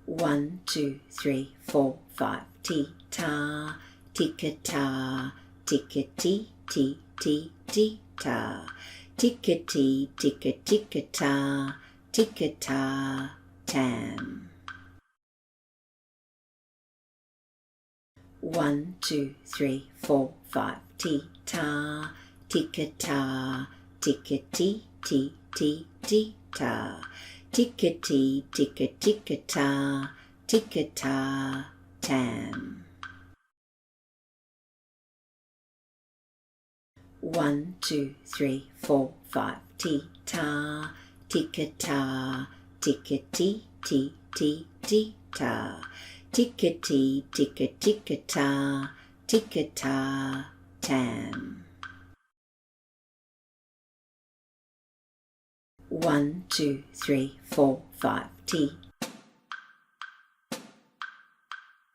1, 2, 3, 4, 5. Ti-ta, tick-a-ta, tick-a-tee, tee, tee, tee-ta. Tick-a-tee, tick-a-tick-a-ta, tick-a-ta, tam. 1, 2, 3, 4, 5. Ti-ta, tick-a-ta, tick-a-tee, tee, tee, tee-ta. Tick-a-tee, tick-a-tick-a-ta, tick-a-ta, tam. 1, 2, 3, 4, 5. Ti-ta, tick-a-ta, tick-a-tee, tee, tee, tee-ta. Tick-a-tee, tick-a-tick-a-ta, tick-a-ta, tam. 1, 2, 3, 4, 5. Tee,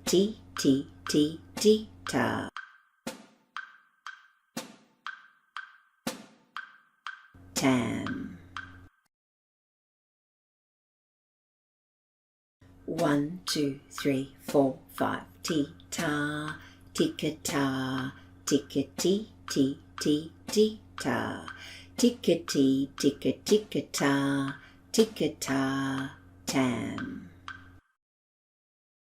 tee, tee, tee, tee-ta. Tam. 1, 2, 3, 4, 5. Tee-ta, tick-a-ta, tick-a-tee, tee, tee, tee-ta. Tick-a-tee, tick-a-tick-a-ta, tick-a-ta, tam.